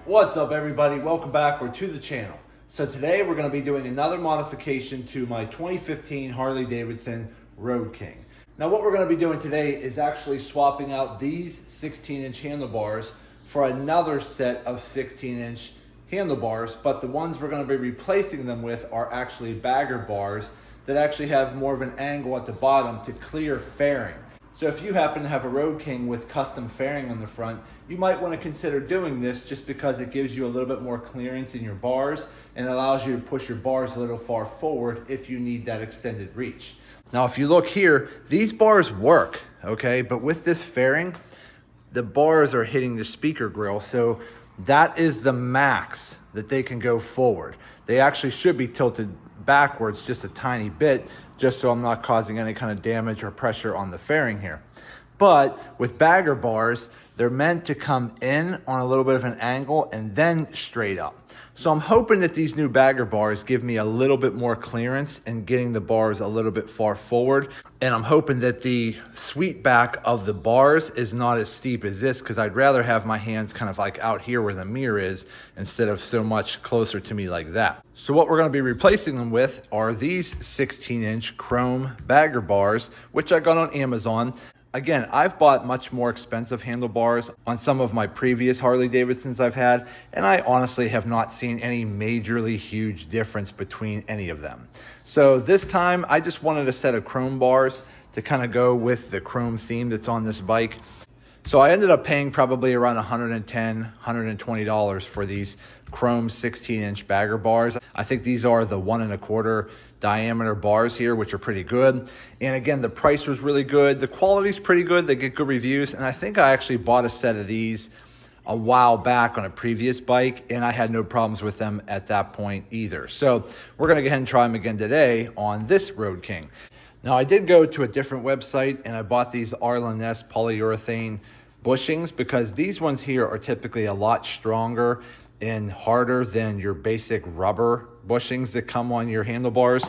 What's up everybody, welcome back or to the channel. So today we're going to be doing another modification to my 2015 Harley Davidson Road King. Now what we're going to be doing today is actually swapping out these 16-inch handlebars for another set of 16-inch handlebars, but the ones we're going to be replacing them with are actually bagger bars that actually have more of an angle at the bottom to clear fairing. So if you happen to have a Road King with custom fairing on the front, you might want to consider doing this just because it gives you a little bit more clearance in your bars and allows you to push your bars a little far forward if you need that extended reach. Now, if you look here, these bars work, okay? But with this fairing, the bars are hitting the speaker grill, so that is the max that they can go forward. They actually should be tilted backwards just a tiny bit, just so I'm not causing any kind of damage or pressure on the fairing here. But with bagger bars, they're meant to come in on a little bit of an angle and then straight up. So I'm hoping that these new bagger bars give me a little bit more clearance in getting the bars a little bit far forward. And I'm hoping that the sweep back of the bars is not as steep as this, because I'd rather have my hands kind of like out here where the mirror is instead of so much closer to me like that. So what we're going to be replacing them with are these 16-inch chrome bagger bars, which I got on Amazon. Again, I've bought much more expensive handlebars on some of my previous Harley Davidsons I've had, and I honestly have not seen any majorly huge difference between any of them. So this time I just wanted a set of chrome bars to kind of go with the chrome theme that's on this bike. So I ended up paying probably around $110, $120 for these chrome 16-inch bagger bars. I think these are the 1 1/4 diameter bars here, which are pretty good. And again, the price was really good. The quality's pretty good. They get good reviews. And I think I actually bought a set of these a while back on a previous bike, and I had no problems with them at that point either. So we're gonna go ahead and try them again today on this Road King. Now I did go to a different website and I bought these Arlen Ness Polyurethane Bushings because these ones here are typically a lot stronger and harder than your basic rubber bushings that come on your handlebars.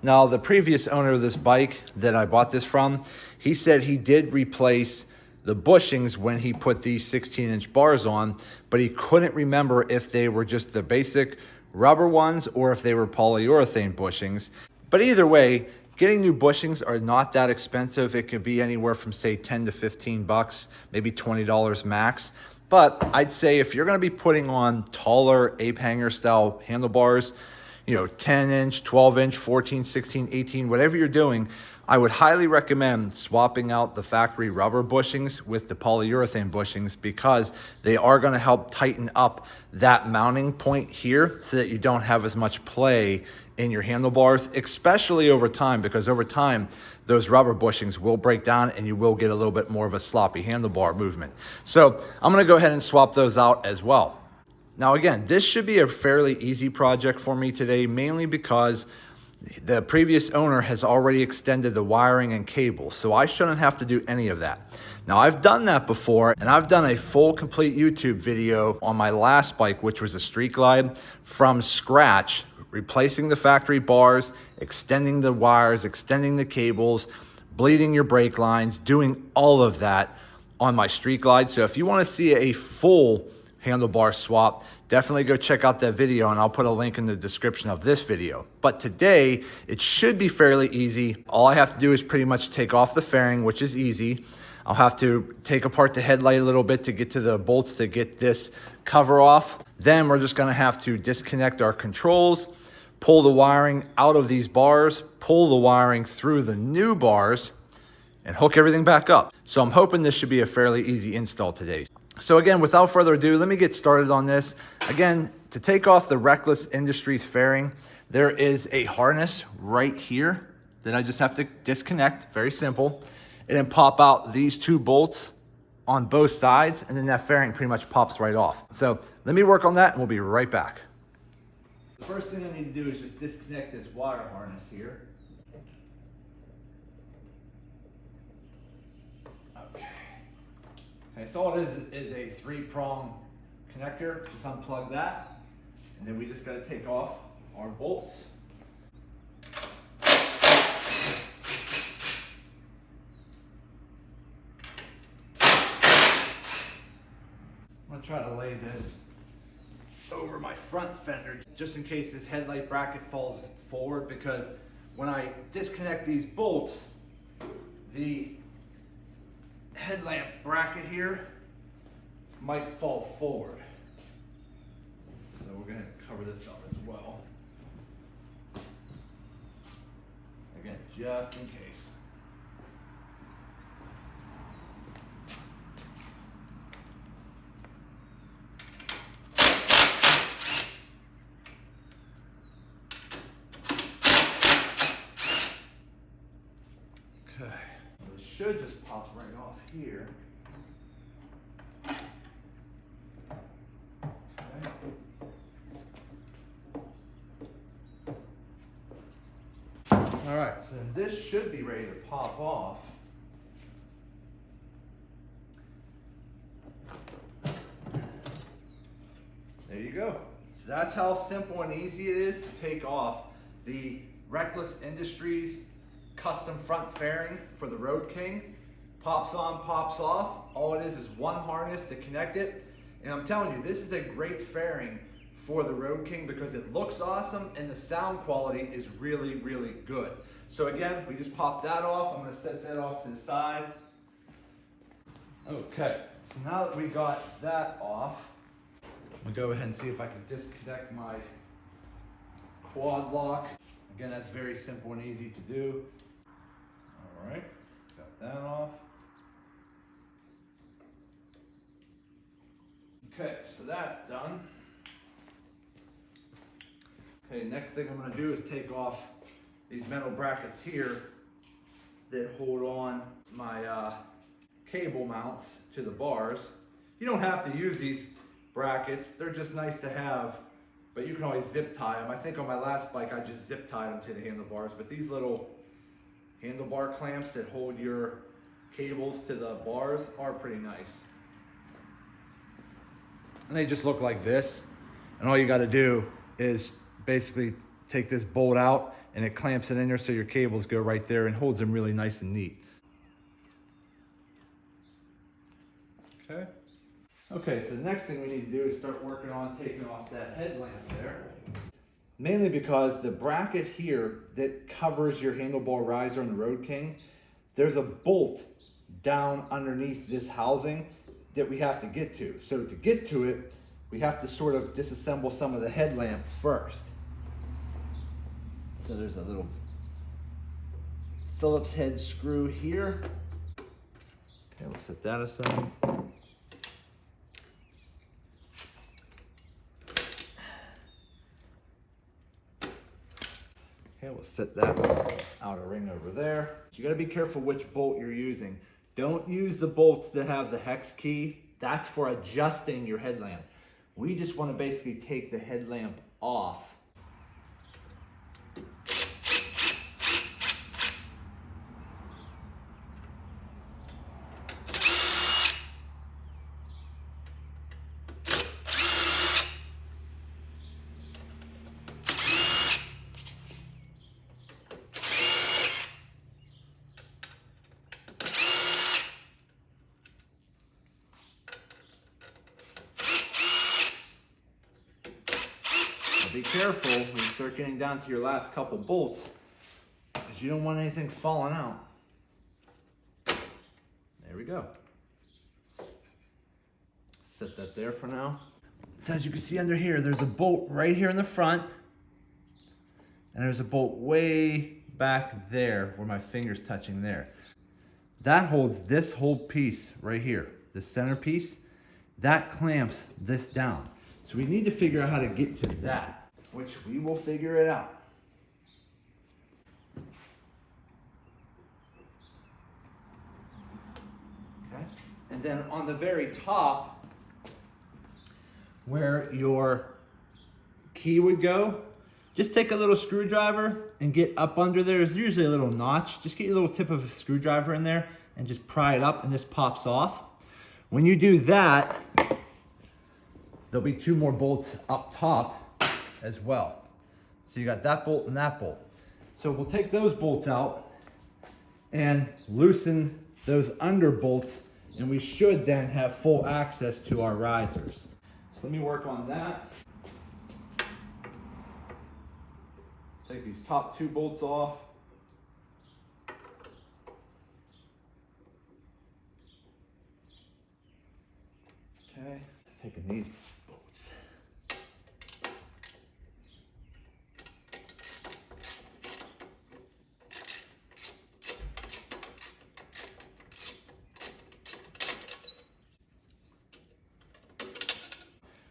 Now, the previous owner of this bike that I bought this from, he said he did replace the bushings when he put these 16-inch bars on, but he couldn't remember if they were just the basic rubber ones or if they were polyurethane bushings. But either way, getting new bushings are not that expensive. It could be anywhere from say 10 to 15 bucks, maybe $20 max. But I'd say if you're gonna be putting on taller Ape Hanger style handlebars, 10-inch, 12-inch, 14, 16, 18, whatever you're doing, I would highly recommend swapping out the factory rubber bushings with the polyurethane bushings, because they are gonna help tighten up that mounting point here so that you don't have as much play in your handlebars, especially over time, because over time, those rubber bushings will break down and you will get a little bit more of a sloppy handlebar movement. So I'm gonna go ahead and swap those out as well. Now again, this should be a fairly easy project for me today, mainly because the previous owner has already extended the wiring and cables, so I shouldn't have to do any of that. Now I've done that before, and I've done a full complete YouTube video on my last bike, which was a Street Glide, from scratch, replacing the factory bars, extending the wires, extending the cables, bleeding your brake lines, doing all of that on my Street Glide. So if you want to see a full handlebar swap, definitely go check out that video, and I'll put a link in the description of this video. But today, it should be fairly easy. All I have to do is pretty much take off the fairing, which is easy. I'll have to take apart the headlight a little bit to get to the bolts to get this cover off. Then we're just gonna have to disconnect our controls, pull the wiring out of these bars, pull the wiring through the new bars, and hook everything back up. So I'm hoping this should be a fairly easy install today. So again, without further ado, let me get started on this. Again, to take off the Reckless Industries fairing, there is a harness right here that I just have to disconnect, very simple, and then pop out these 2 bolts on both sides, and then that fairing pretty much pops right off. So let me work on that and we'll be right back. The first thing I need to do is just disconnect this wire harness here. Okay, so all it is a 3-prong connector. Just unplug that, and then we just got to take off our bolts. I'm going to try to lay this over my front fender just in case this headlight bracket falls forward, because when I disconnect these bolts, the headlamp bracket here might fall forward. So we're going to cover this up as well. Again, just in case. Okay, it should just pop right off here. Okay. All right, so this should be ready to pop off. There you go. So that's how simple and easy it is to take off the Reckless Industries custom front fairing for the Road King. Pops on, pops off. All it is one harness to connect it. And I'm telling you, this is a great fairing for the Road King because it looks awesome and the sound quality is really, really good. So again, we just popped that off. I'm gonna set that off to the side. Okay, so now that we got that off, I'm gonna go ahead and see if I can disconnect my quad lock. Again, that's very simple and easy to do. All right, got that off. Okay, so that's done. Okay, next thing I'm gonna do is take off these metal brackets here that hold on my cable mounts to the bars. You don't have to use these brackets, they're just nice to have, but you can always zip tie them. I think on my last bike I just zip tied them to the handlebars, but these little handlebar clamps that hold your cables to the bars are pretty nice. And they just look like this, and all you got to do is basically take this bolt out and it clamps it in there so your cables go right there and holds them really nice and neat. Okay. Okay, so the next thing we need to do is start working on taking off that headlamp there. Mainly because the bracket here that covers your handlebar riser on the Road King, there's a bolt down underneath this housing that we have to get to. So to get to it, we have to sort of disassemble some of the headlamp first. So there's a little Phillips head screw here. Okay, we'll set that aside. Okay, we'll set that outer ring over there. You gotta be careful which bolt you're using. Don't use the bolts that have the hex key. That's for adjusting your headlamp. We just wanna basically take the headlamp off. Be careful when you start getting down to your last couple bolts, because you don't want anything falling out. There we go. Set that there for now. So as you can see under here, there's a bolt right here in the front, and there's a bolt way back there where my finger's touching there. That holds this whole piece right here, the center piece. That clamps this down. So we need to figure out how to get to that, which we will figure it out. Okay. And then on the very top, where your key would go, just take a little screwdriver and get up under there. There's usually a little notch. Just get your little tip of a screwdriver in there and just pry it up, and this pops off. When you do that, there'll be two more bolts up top as well. So you got that bolt and that bolt. So we'll take those bolts out and loosen those under bolts, and we should then have full access to our risers. So let me work on that. Take these top 2 bolts off. Okay, taking these bolts.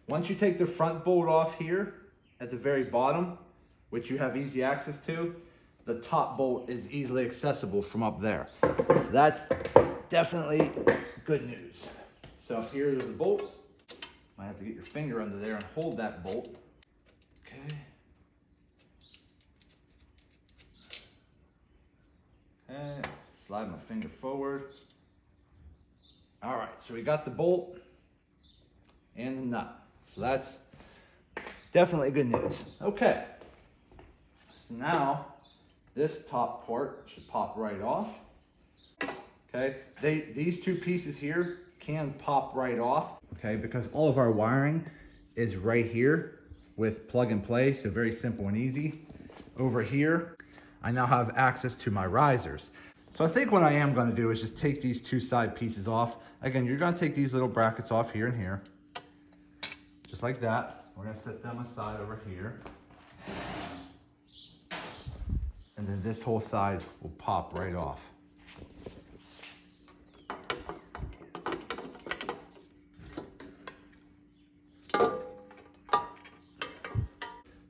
Once you take the front bolt off here at the very bottom, which you have easy access to, the top bolt is easily accessible from up there. So that's definitely good news. So up here, there's a bolt. Might have to get your finger under there and hold that bolt. Okay. Okay, slide my finger forward. All right, so we got the bolt and the nut. So that's definitely good news. Okay, so now this top part should pop right off. Okay, these 2 pieces here can pop right off, okay, because all of our wiring is right here with plug and play, so very simple and easy. Over here, I now have access to my risers. So I think what I am gonna do is just take these 2 side pieces off. Again, you're gonna take these little brackets off here and here. Just like that. We're gonna set them aside over here. And then this whole side will pop right off.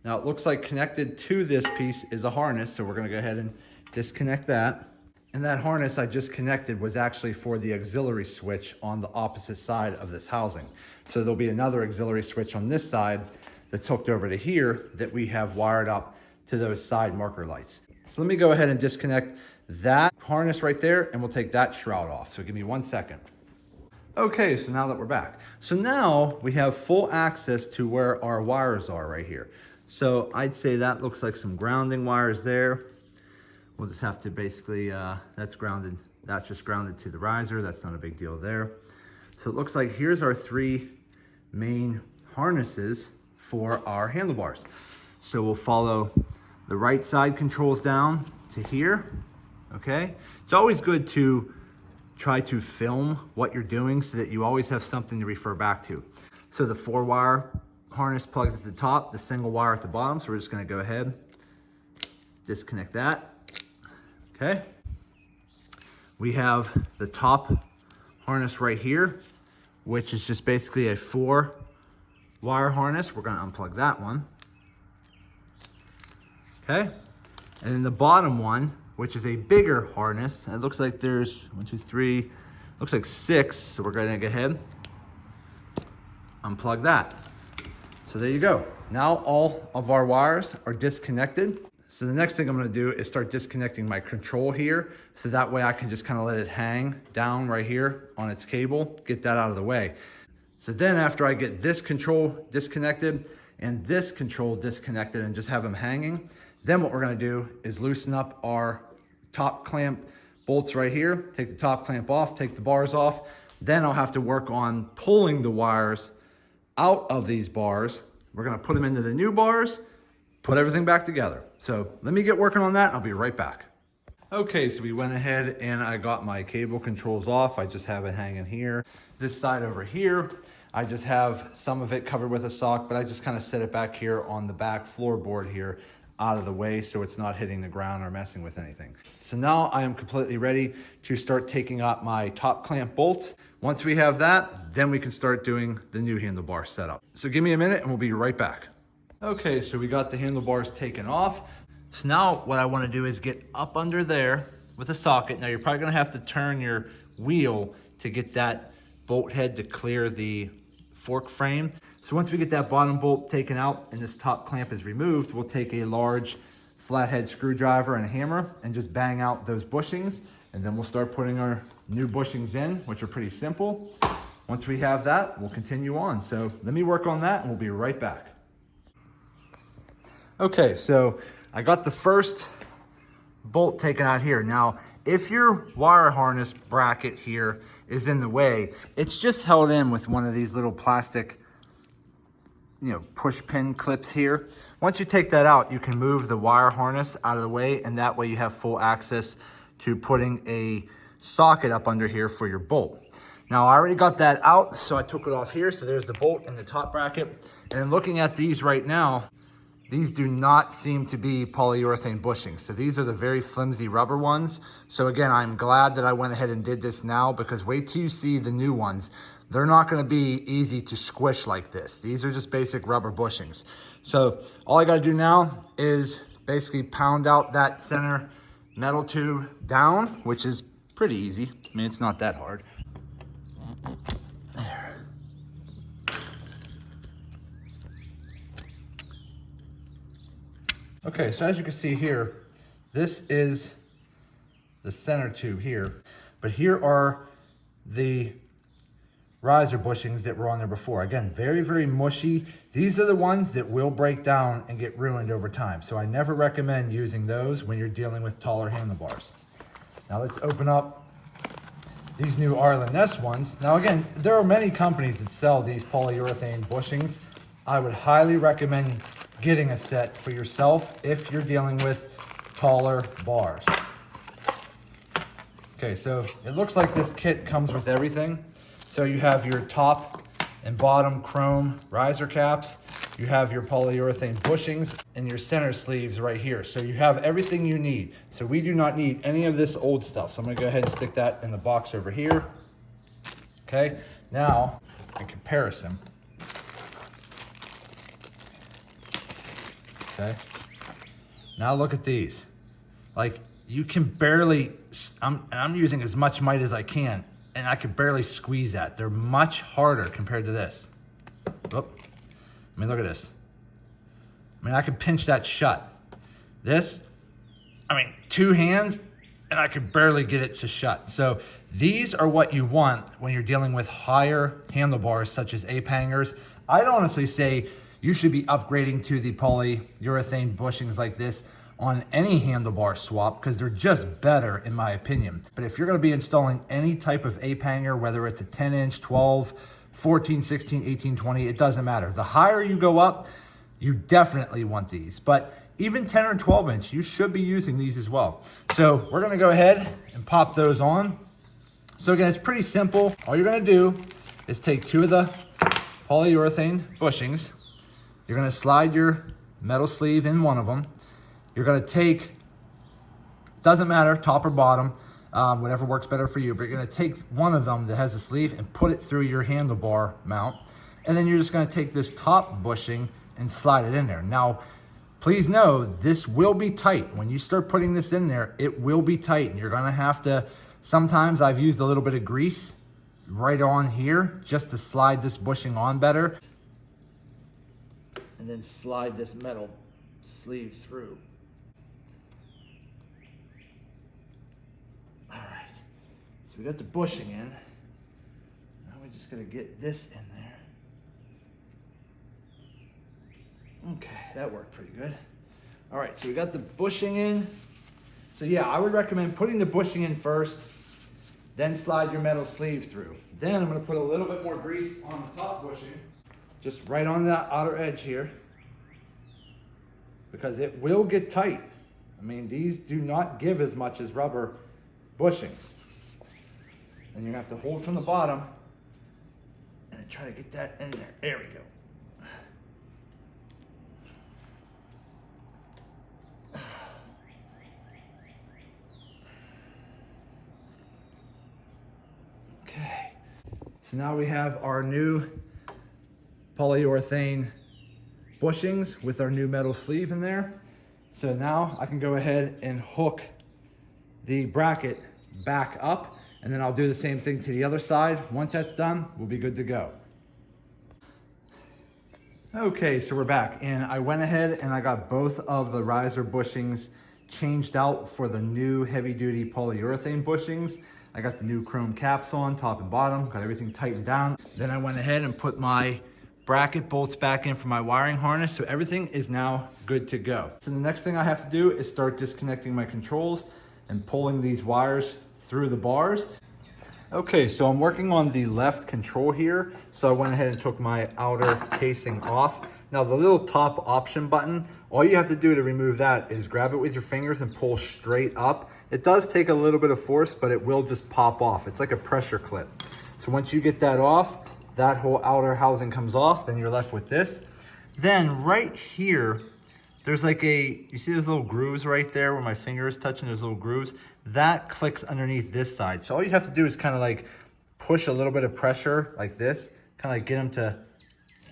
Now it looks like connected to this piece is a harness, so we're gonna go ahead and disconnect that. And that harness I just connected was actually for the auxiliary switch on the opposite side of this housing. So there'll be another auxiliary switch on this side that's hooked over to here that we have wired up to those side marker lights. So let me go ahead and disconnect that harness right there, and we'll take that shroud off. So give me 1 second. Okay, so now that we're back. So now we have full access to where our wires are right here. So I'd say that looks like some grounding wires there. We'll just have to basically, that's grounded. That's just grounded to the riser. That's not a big deal there. So it looks like here's our 3 main harnesses for our handlebars. So we'll follow the right side controls down to here, okay? It's always good to try to film what you're doing so that you always have something to refer back to. So the 4-wire harness plugs at the top, the single wire at the bottom. So we're just gonna go ahead, disconnect that. Okay, we have the top harness right here, which is just basically a 4-wire harness. We're gonna unplug that one. Okay, and then the bottom one, which is a bigger harness. It looks like there's 1, 2, 3, looks like 6. So we're gonna go ahead, unplug that. So there you go. Now all of our wires are disconnected. So the next thing I'm gonna do is start disconnecting my control here. So that way I can just kind of let it hang down right here on its cable, get that out of the way. So then after I get this control disconnected and this control disconnected and just have them hanging, then what we're gonna do is loosen up our top clamp bolts right here, take the top clamp off, take the bars off. Then I'll have to work on pulling the wires out of these bars. We're gonna put them into the new bars, put everything back together. So let me get working on that. I'll be right back. Okay, so we went ahead and I got my cable controls off. I just have it hanging here. This side over here, I just have some of it covered with a sock, but I just kind of set it back here on the back floorboard here out of the way so it's not hitting the ground or messing with anything. So now I am completely ready to start taking out my top clamp bolts. Once we have that, then we can start doing the new handlebar setup. So give me a minute and we'll be right back. Okay, so we got the handlebars taken off. So now what I want to do is get up under there with a socket. Now you're probably going to have to turn your wheel to get that bolt head to clear the fork frame. So once we get that bottom bolt taken out and this top clamp is removed, we'll take a large flathead screwdriver and a hammer and just bang out those bushings. And then we'll start putting our new bushings in, which are pretty simple. Once we have that, we'll continue on. So let me work on that and we'll be right back. Okay, so I got the first bolt taken out here. Now, if your wire harness bracket here is in the way, it's just held in with one of these little plastic push pin clips here. Once you take that out, you can move the wire harness out of the way, and that way you have full access to putting a socket up under here for your bolt. Now I already got that out, so I took it off here. So there's the bolt and the top bracket. And looking at these right now, these do not seem to be polyurethane bushings. So these are the very flimsy rubber ones. So again, I'm glad that I went ahead and did this now, because wait till you see the new ones. They're not gonna be easy to squish like this. These are just basic rubber bushings. So all I gotta do now is basically pound out that center metal tube down, which is pretty easy. I mean, it's not that hard. There. Okay, so as you can see here, this is the center tube here, but here are the riser bushings that were on there before. Again, very, very mushy. These are the ones that will break down and get ruined over time. So I never recommend using those when you're dealing with taller handlebars. Now let's open up these new Arlen Ness ones. Now again, there are many companies that sell these polyurethane bushings. I would highly recommend getting a set for yourself if you're dealing with taller bars. Okay, so it looks like this kit comes with everything. So you have your top and bottom chrome riser caps, you have your polyurethane bushings, and your center sleeves right here. So you have everything you need. So we do not need any of this old stuff. So I'm gonna go ahead and stick that in the box over here. Okay, now in comparison. Okay, now look at these. Like, you can barely, I'm using as much might as I can, and I could barely squeeze that. They're much harder compared to this. Oop. I mean, look at this. I mean, I could pinch that shut. This, I mean, two hands, and I could barely get it to shut. So these are what you want when you're dealing with higher handlebars, such as Ape hangers. I'd honestly say you should be upgrading to the polyurethane bushings like this on any handlebar swap, because they're just better in my opinion. But if you're gonna be installing any type of Ape hanger, whether it's a 10-inch, 12, 14, 16, 18, 20, it doesn't matter. The higher you go up, you definitely want these. But even 10 or 12 inch, you should be using these as well. So we're gonna go ahead and pop those on. So again, it's pretty simple. All you're gonna do is take two of the polyurethane bushings. You're gonna slide your metal sleeve in one of them. You're gonna take, doesn't matter, top or bottom, whatever works better for you, but you're gonna take one of them that has a sleeve and put it through your handlebar mount. And then you're just gonna take this top bushing and slide it in there. Now, please know, this will be tight. When you start putting this in there, it will be tight, and you're gonna have to, sometimes I've used a little bit of grease right on here just to slide this bushing on better. And then slide this metal sleeve through. All right, so we got the bushing in. Now we're just gonna get this in there. Okay, that worked pretty good. All right, so we got the bushing in. So yeah, I would recommend putting the bushing in first, then slide your metal sleeve through. Then I'm gonna put a little bit more grease on the top bushing, just right on that outer edge here, because it will get tight. I mean, these do not give as much as rubber bushings. And you're gonna have to hold from the bottom and try to get that in there. There we go. Okay, so now we have our new polyurethane bushings with our new metal sleeve in there. So now I can go ahead and hook the bracket back up, and then I'll do the same thing to the other side. Once that's done, we'll be good to go. Okay, so we're back, and I went ahead and I got both of the riser bushings changed out for the new heavy-duty polyurethane bushings. I got the new chrome caps on, top and bottom, got everything tightened down. Then I went ahead and put my bracket bolts back in for my wiring harness, so everything is now good to go. So the next thing I have to do is start disconnecting my controls and pulling these wires through the bars. Okay, so I'm working on the left control here. So I went ahead and took my outer casing off. Now the little top option button, all you have to do to remove that is grab it with your fingers and pull straight up. It does take a little bit of force, but it will just pop off. It's like a pressure clip. So once you get that off, that whole outer housing comes off, then you're left with this. Then right here, there's like you see those little grooves right there where my finger is touching, those little grooves? That clicks underneath this side. So all you have to do is kind of like push a little bit of pressure like this, kind of like get them to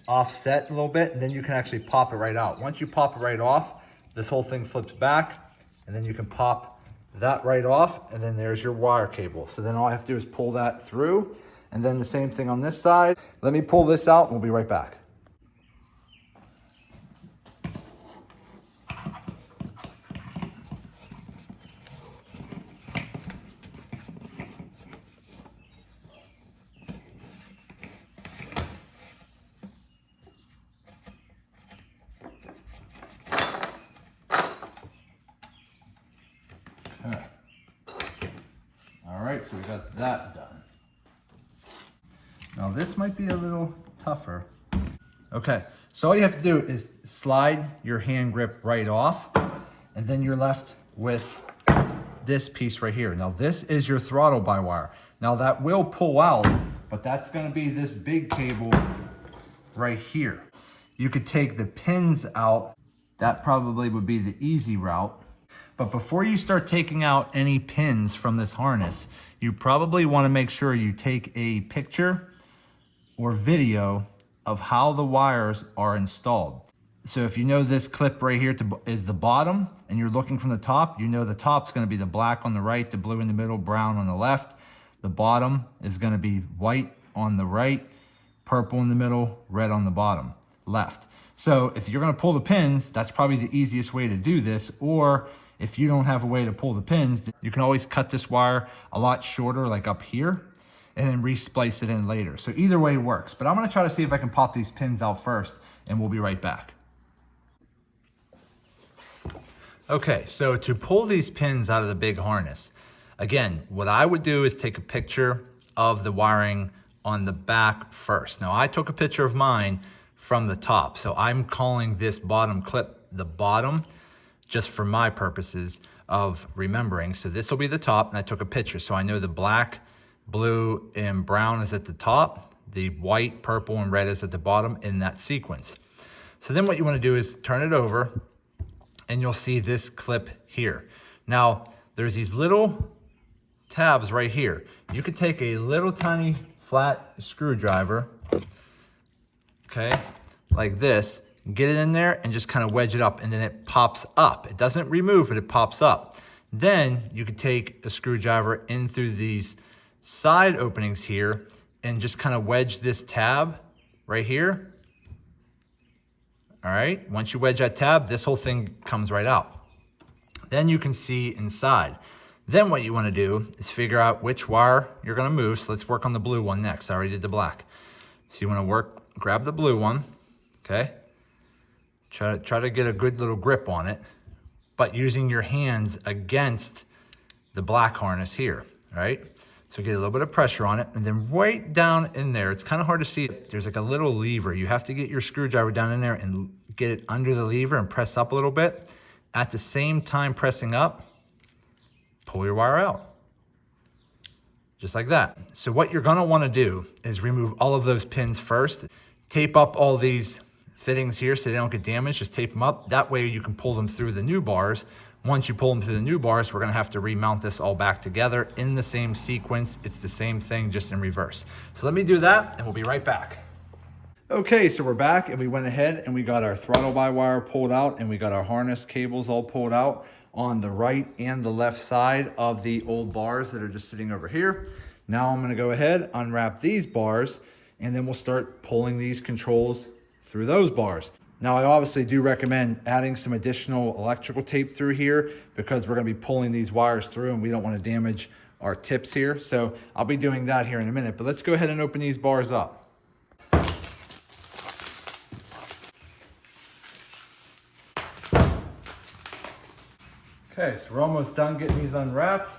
offset a little bit, and then you can actually pop it right out. Once you pop it right off, this whole thing flips back, and then you can pop that right off, and then there's your wire cable. So then all I have to do is pull that through, and then the same thing on this side. Let me pull this out, and we'll be right back. Okay. All right, so we got that done. Now this might be a little tougher. Okay, so all you have to do is slide your hand grip right off, and then you're left with this piece right here. Now this is your throttle by wire. Now that will pull out, but that's gonna be this big cable right here. You could take the pins out. That probably would be the easy route. But before you start taking out any pins from this harness, you probably wanna make sure you take a picture or video of how the wires are installed. So if you know this clip right here is the bottom and you're looking from the top, you know the top's gonna be the black on the right, the blue in the middle, brown on the left. The bottom is gonna be white on the right, purple in the middle, red on the bottom, left. So if you're gonna pull the pins, that's probably the easiest way to do this. Or if you don't have a way to pull the pins, you can always cut this wire a lot shorter, like up here, and then re-splice it in later. So either way works. But I'm gonna try to see if I can pop these pins out first, and we'll be right back. Okay, so to pull these pins out of the big harness, again, what I would do is take a picture of the wiring on the back first. Now I took a picture of mine from the top, so I'm calling this bottom clip the bottom, just for my purposes of remembering. So this will be the top, and I took a picture. So I know the black, blue, and brown is at the top, the white, purple, and red is at the bottom in that sequence. So then what you wanna do is turn it over, and you'll see this clip here. Now, there's these little tabs right here. You could take a little tiny flat screwdriver, okay, like this, get it in there and just kind of wedge it up, and then it pops up. It doesn't remove, but it pops up. Then you could take a screwdriver in through these side openings here and just kind of wedge this tab right here. All right, once you wedge that tab, this whole thing comes right out. Then you can see inside. Then what you wanna do is figure out which wire you're gonna move. So let's work on the blue one next. I already did the black. So you wanna grab the blue one, okay? Try to get a good little grip on it, but using your hands against the black harness here, all right? So get a little bit of pressure on it, and then right down in there, it's kind of hard to see, there's like a little lever. You have to get your screwdriver down in there and get it under the lever and press up a little bit. At the same time pressing up, pull your wire out. Just like that. So what you're gonna wanna do is remove all of those pins first. Tape up all these fittings here so they don't get damaged, just tape them up. That way you can pull them through the new bars. Once you pull them through the new bars, we're gonna have to remount this all back together in the same sequence. It's the same thing, just in reverse. So let me do that and we'll be right back. Okay, so we're back and we went ahead and we got our throttle by wire pulled out and we got our harness cables all pulled out on the right and the left side of the old bars that are just sitting over here. Now I'm gonna go ahead, unwrap these bars, and then we'll start pulling these controls through those bars. Now I obviously do recommend adding some additional electrical tape through here because we're gonna be pulling these wires through and we don't wanna damage our tips here. So I'll be doing that here in a minute, but let's go ahead and open these bars up. Okay, so we're almost done getting these unwrapped.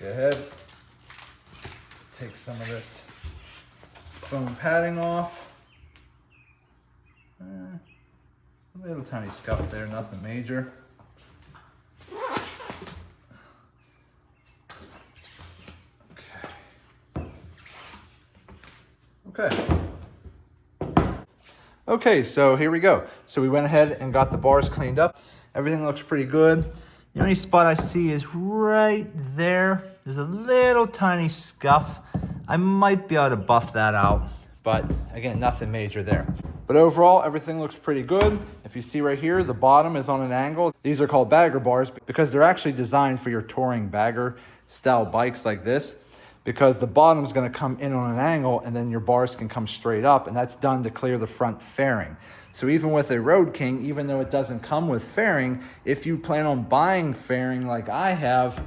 Go ahead, take some of this foam padding off. A little tiny scuff there, nothing major. Okay, so here we go. So we went ahead and got the bars cleaned up. Everything looks pretty good. The only spot I see is right there. There's a little tiny scuff. I might be able to buff that out, but again, nothing major there. But overall, everything looks pretty good. If you see right here, the bottom is on an angle. These are called bagger bars because they're actually designed for your touring bagger style bikes like this, because the bottom's gonna come in on an angle and then your bars can come straight up, and that's done to clear the front fairing. So even with a Road King, even though it doesn't come with fairing, if you plan on buying fairing like I have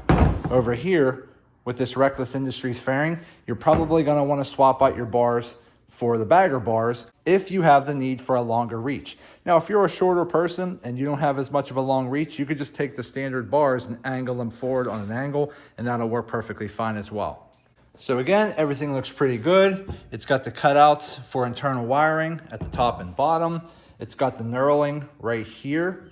over here with this Reckless Industries fairing, you're probably gonna wanna swap out your bars for the bagger bars if you have the need for a longer reach. Now, if you're a shorter person and you don't have as much of a long reach, you could just take the standard bars and angle them forward on an angle, and that'll work perfectly fine as well. So again, everything looks pretty good. It's got the cutouts for internal wiring at the top and bottom. It's got the knurling right here,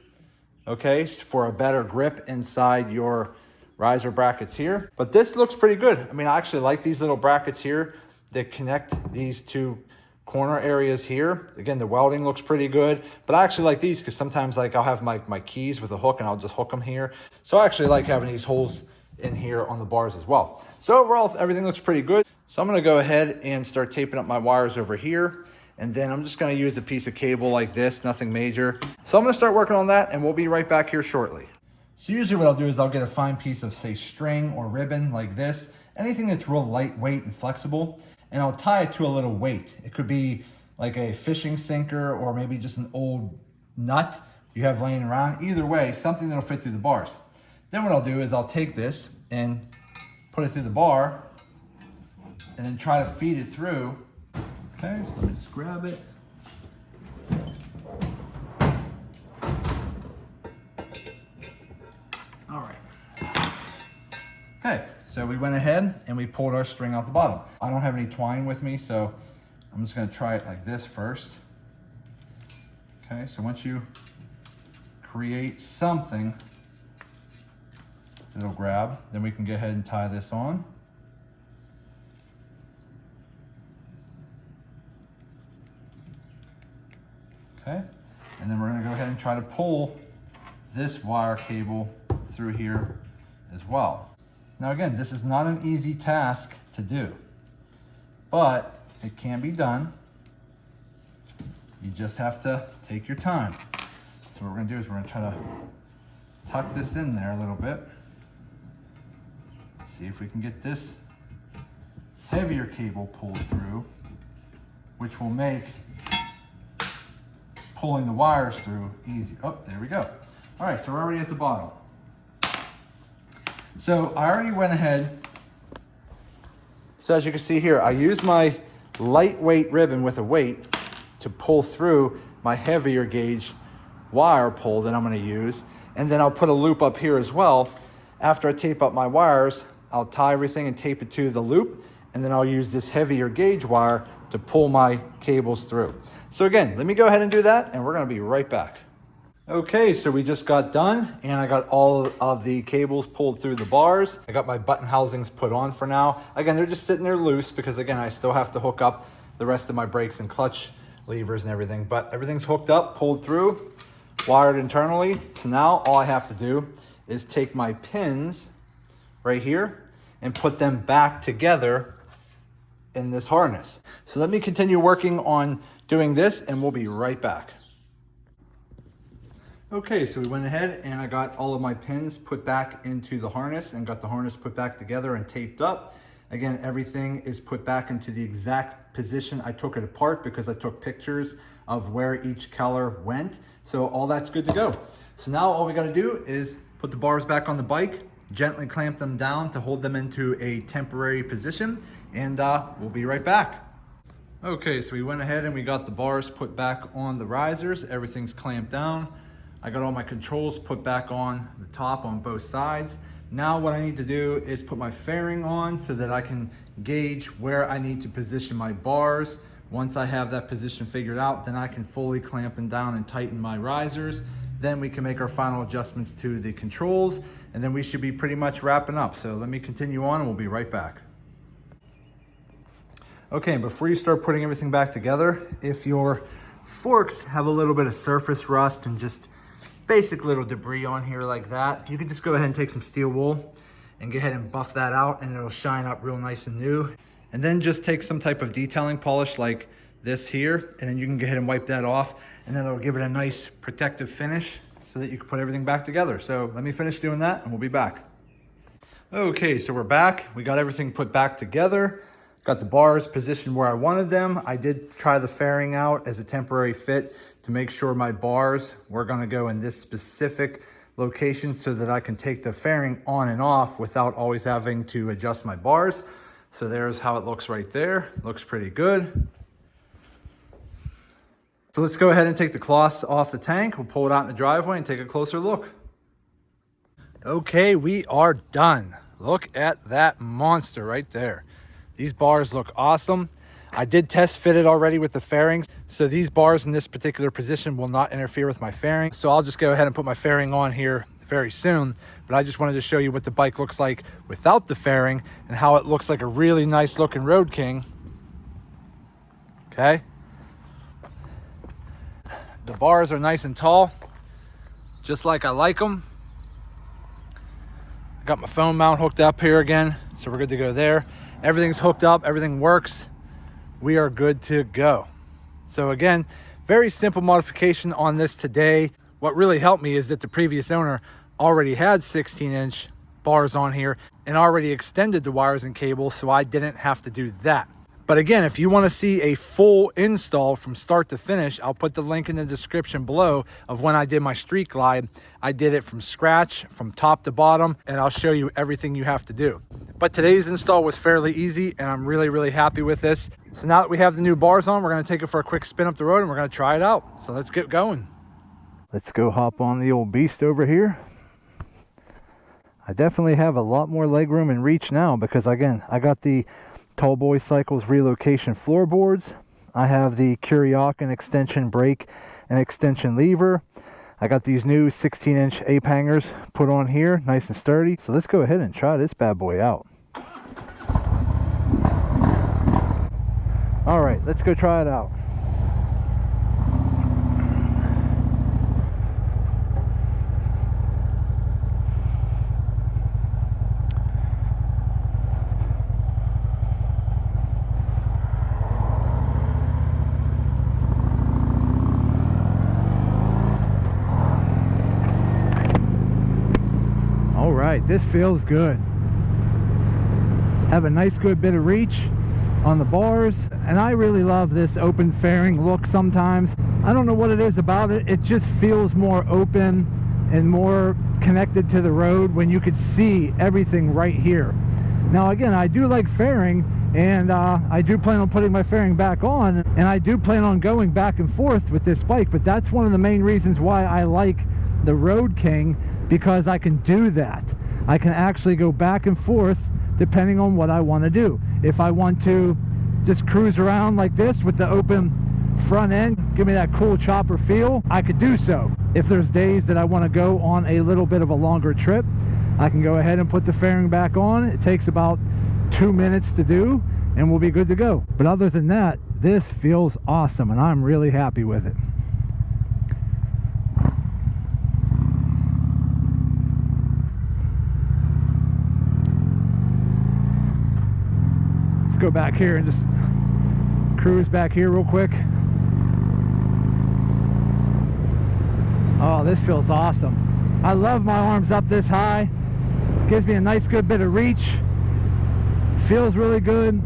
okay, for a better grip inside your riser brackets here. But this looks pretty good. I mean, I actually like these little brackets here that connect these two corner areas here. Again, the welding looks pretty good, but I actually like these because sometimes like I'll have my keys with a hook and I'll just hook them here. So I actually like having these holes in here on the bars as well. So overall, everything looks pretty good. So I'm gonna go ahead and start taping up my wires over here. And then I'm just gonna use a piece of cable like this, nothing major. So I'm gonna start working on that and we'll be right back here shortly. So usually what I'll do is I'll get a fine piece of, say, string or ribbon like this, anything that's real lightweight and flexible, and I'll tie it to a little weight. It could be like a fishing sinker or maybe just an old nut you have laying around. Either way, something that'll fit through the bars. Then what I'll do is I'll take this and put it through the bar and then try to feed it through. Okay, so let me just grab it. All right. Okay, so we went ahead and we pulled our string out the bottom. I don't have any twine with me, so I'm just gonna try it like this first. Okay, so once you create something it'll grab, then we can go ahead and tie this on. Okay, and then we're gonna go ahead and try to pull this wire cable through here as well. Now again, this is not an easy task to do, but it can be done. You just have to take your time. So what we're gonna do is we're gonna try to tuck this in there a little bit. See if we can get this heavier cable pulled through, which will make pulling the wires through easy. Oh, there we go. All right, so we're already at the bottom. So I already went ahead. So as you can see here, I used my lightweight ribbon with a weight to pull through my heavier gauge wire pull that I'm gonna use. And then I'll put a loop up here as well. After I tape up my wires, I'll tie everything and tape it to the loop, and then I'll use this heavier gauge wire to pull my cables through. So again, let me go ahead and do that, and we're gonna be right back. Okay, so we just got done, and I got all of the cables pulled through the bars. I got my button housings put on for now. Again, they're just sitting there loose because again, I still have to hook up the rest of my brakes and clutch levers and everything, but everything's hooked up, pulled through, wired internally. So now all I have to do is take my pins right here and put them back together in this harness. So let me continue working on doing this and we'll be right back. Okay, so we went ahead and I got all of my pins put back into the harness and got the harness put back together and taped up. Again, everything is put back into the exact position. I took it apart because I took pictures of where each color went. So all that's good to go. So now all we gotta do is put the bars back on the bike, gently clamp them down to hold them into a temporary position, and we'll be right back. Okay, so we went ahead and we got the bars put back on the risers. Everything's clamped down. I got all my controls put back on the top on both sides. Now what I need to do is put my fairing on so that I can gauge where I need to position my bars. Once I have that position figured out, then I can fully clamp them down and tighten my risers. Then we can make our final adjustments to the controls, and then we should be pretty much wrapping up. So let me continue on and we'll be right back. Okay, before you start putting everything back together, if your forks have a little bit of surface rust and just basic little debris on here like that, you can just go ahead and take some steel wool and go ahead and buff that out, and it'll shine up real nice and new. And then just take some type of detailing polish like this here, and then you can go ahead and wipe that off, and then it'll give it a nice protective finish so that you can put everything back together. So let me finish doing that and we'll be back. Okay, so we're back. We got everything put back together. Got the bars positioned where I wanted them. I did try the fairing out as a temporary fit to make sure my bars were gonna go in this specific location so that I can take the fairing on and off without always having to adjust my bars. So there's how it looks right there. Looks pretty good. So let's go ahead and take the cloth off the tank. We'll pull it out in the driveway and take a closer look. Okay, we are done. Look at that monster right there. These bars look awesome. I did test fit it already with the fairings, so these bars in this particular position will not interfere with my fairing. So I'll just go ahead and put my fairing on here very soon, but I just wanted to show you what the bike looks like without the fairing and how it looks like a really nice looking Road King. Okay. The bars are nice and tall, just like I like them. I got my phone mount hooked up here again, so we're good to go there. Everything's hooked up, everything works. We are good to go. So again, very simple modification on this today. What really helped me is that the previous owner already had 16-inch bars on here and already extended the wires and cables, so I didn't have to do that. But again, if you want to see a full install from start to finish, I'll put the link in the description below of when I did my Street Glide. I did it from scratch, from top to bottom, and I'll show you everything you have to do. But today's install was fairly easy, and I'm really, really happy with this. So now that we have the new bars on, we're going to take it for a quick spin up the road, and we're going to try it out. So let's get going. Let's go hop on the old beast over here. I definitely have a lot more leg room and reach now because, again, I got the Tall Boy Cycles relocation floorboards. I have the Kuriokin extension brake and extension lever. I got these new 16-inch Ape hangers put on here, nice and sturdy. So let's go ahead and try this bad boy out. All right, let's go try it out. All right, this feels good. Have a nice good bit of reach on the bars, and I really love this open fairing look sometimes. I don't know what it is about it. It just feels more open and more connected to the road when you could see everything right here. Now again, I do like fairing, and I do plan on putting my fairing back on, and I do plan on going back and forth with this bike, but that's one of the main reasons why I like the Road King, because I can do that. I can actually go back and forth depending on what I want to do. If I want to just cruise around like this with the open front end, give me that cool chopper feel, I could do so. If there's days that I want to go on a little bit of a longer trip, I can go ahead and put the fairing back on. It takes about 2 minutes to do and we'll be good to go. But other than that, this feels awesome and I'm really happy with it. Go back here and just cruise back here real quick. Oh, this feels awesome. I love my arms up this high. Gives me a nice good bit of reach. Feels really good.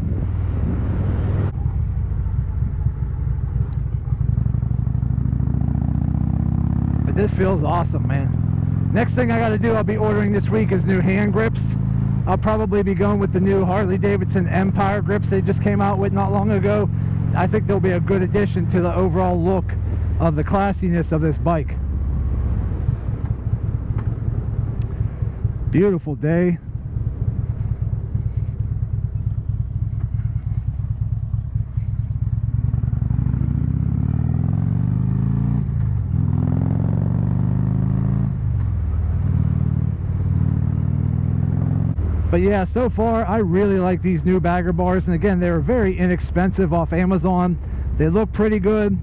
But this feels awesome, man. Next thing I got to do, I'll be ordering this week, is new hand grips. I'll probably be going with the new Harley Davidson Empire grips they just came out with not long ago. I think they'll be a good addition to the overall look of the classiness of this bike. Beautiful day. But yeah, so far I really like these new bagger bars, and again, they're very inexpensive off Amazon. They look pretty good,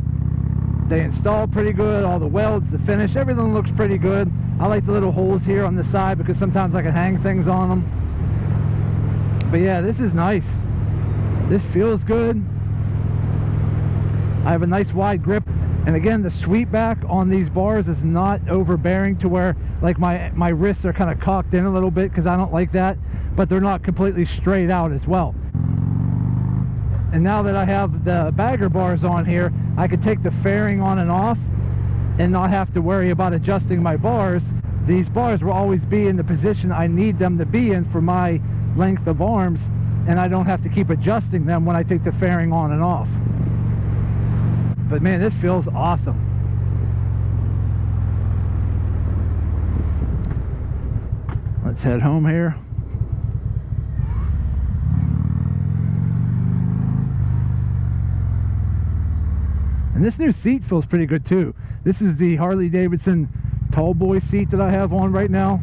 they install pretty good, all the welds, the finish, everything looks pretty good. I like the little holes here on the side because sometimes I can hang things on them. But yeah, this is nice. This feels good. I have a nice wide grip, and again, the sweep back on these bars is not overbearing to where like my wrists are kind of cocked in a little bit, because I don't like that, but they're not completely straight out as well. And now that I have the bagger bars on here, I can take the fairing on and off and not have to worry about adjusting my bars. These bars will always be in the position I need them to be in for my length of arms, and I don't have to keep adjusting them when I take the fairing on and off. But man, this feels awesome. Let's head home here. And this new seat feels pretty good too. This is the Harley Davidson tall boy seat that I have on right now.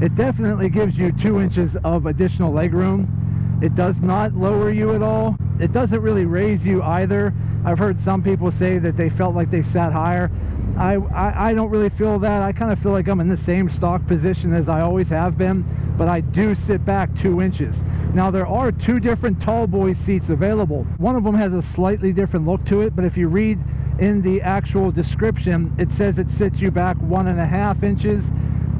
It definitely gives you 2 inches of additional leg room. It does not lower you at all. It doesn't really raise you either. I've heard some people say that they felt like they sat higher. I don't really feel that. I kind of feel like I'm in the same stock position as I always have been, but I do sit back 2 inches. Now, there are 2 different tall boy seats available. One of them has a slightly different look to it, but if you read in the actual description, it says it sits you back 1.5 inches.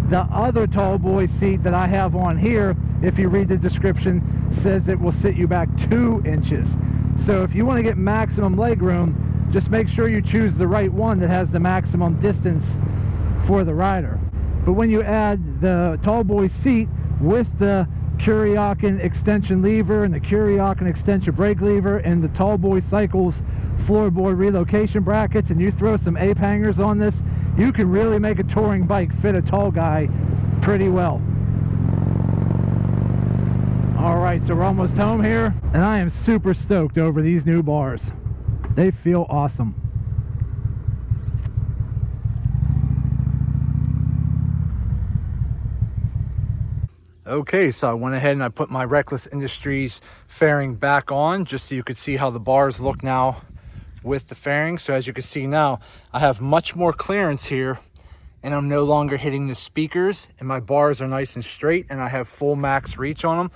The other tall boy seat that I have on here, if you read the description, says it will sit you back 2 inches. So if you want to get maximum leg room, just make sure you choose the right one that has the maximum distance for the rider. But when you add the tall boy seat with the Kuriokin extension lever and the Kuriokin extension brake lever and the tall boy cycles floorboard relocation brackets, and you throw some Ape hangers on this, you can really make a touring bike fit a tall guy pretty well. Alright, so we're almost home here, and I am super stoked over these new bars. They feel awesome. Okay, so I went ahead and I put my Reckless Industries fairing back on just so you could see how the bars look now with the fairing. So as you can see now, I have much more clearance here, and I'm no longer hitting the speakers, and my bars are nice and straight, and I have full max reach on them.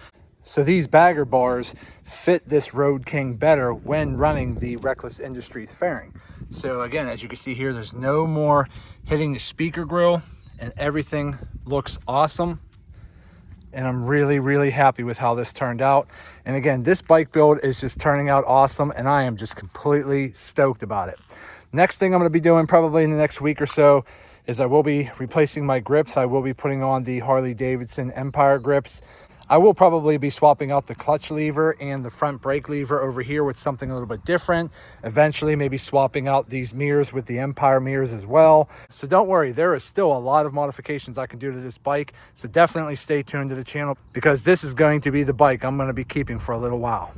So these bagger bars fit this Road King better when running the Reckless Industries fairing. So again, as you can see here, there's no more hitting the speaker grill, and everything looks awesome. And I'm really, really happy with how this turned out. And again, this bike build is just turning out awesome, and I am just completely stoked about it. Next thing I'm going to be doing probably in the next week or so is I will be replacing my grips. I will be putting on the Harley Davidson Empire grips. I will probably be swapping out the clutch lever and the front brake lever over here with something a little bit different. Eventually, maybe swapping out these mirrors with the Empire mirrors as well. So don't worry, there is still a lot of modifications I can do to this bike. So definitely stay tuned to the channel, because this is going to be the bike I'm going to be keeping for a little while.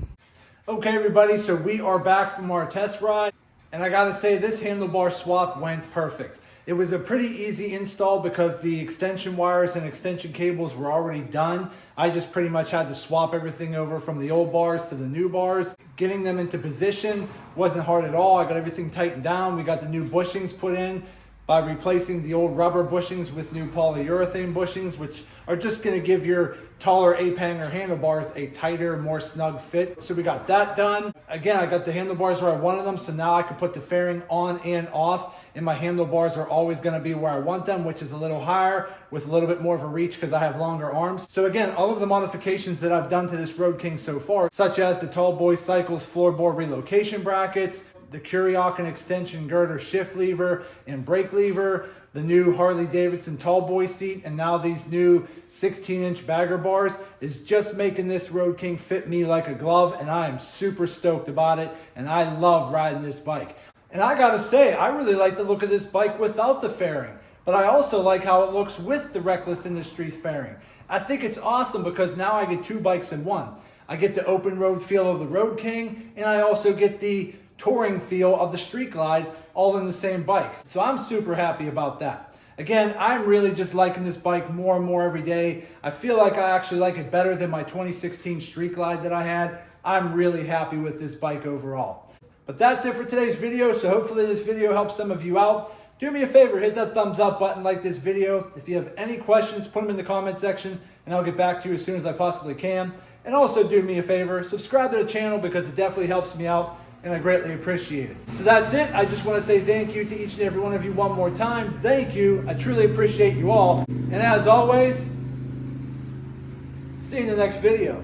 Okay, everybody, so we are back from our test ride, and I gotta say, this handlebar swap went perfect. It was a pretty easy install because the extension wires and extension cables were already done. I just pretty much had to swap everything over from the old bars to the new bars. Getting them into position wasn't hard at all. I got everything tightened down. We got the new bushings put in by replacing the old rubber bushings with new polyurethane bushings, which are just gonna give your taller Ape Hanger handlebars a tighter, more snug fit. So we got that done. Again, I got the handlebars where I wanted them, so now I can put the fairing on and off, and my handlebars are always gonna be where I want them, which is a little higher with a little bit more of a reach because I have longer arms. So again, all of the modifications that I've done to this Road King so far, such as the Tall Boy Cycles floorboard relocation brackets, the Kuriokin extension girder shift lever and brake lever, the new Harley Davidson tall boy seat, and now these new 16-inch bagger bars, is just making this Road King fit me like a glove, and I am super stoked about it, and I love riding this bike. And I gotta say, I really like the look of this bike without the fairing, but I also like how it looks with the Reckless Industries fairing. I think it's awesome because now I get two bikes in one. I get the open road feel of the Road King, and I also get the touring feel of the Street Glide all in the same bike. So I'm super happy about that. Again, I'm really just liking this bike more and more every day. I feel like I actually like it better than my 2016 Street Glide that I had. I'm really happy with this bike overall. But that's it for today's video, so hopefully this video helps some of you out. Do me a favor, hit that thumbs up button, like this video. If you have any questions, put them in the comment section, and I'll get back to you as soon as I possibly can. And also do me a favor, subscribe to the channel because it definitely helps me out, and I greatly appreciate it. So that's it. I just want to say thank you to each and every one of you one more time. Thank you. I truly appreciate you all. And as always, see you in the next video.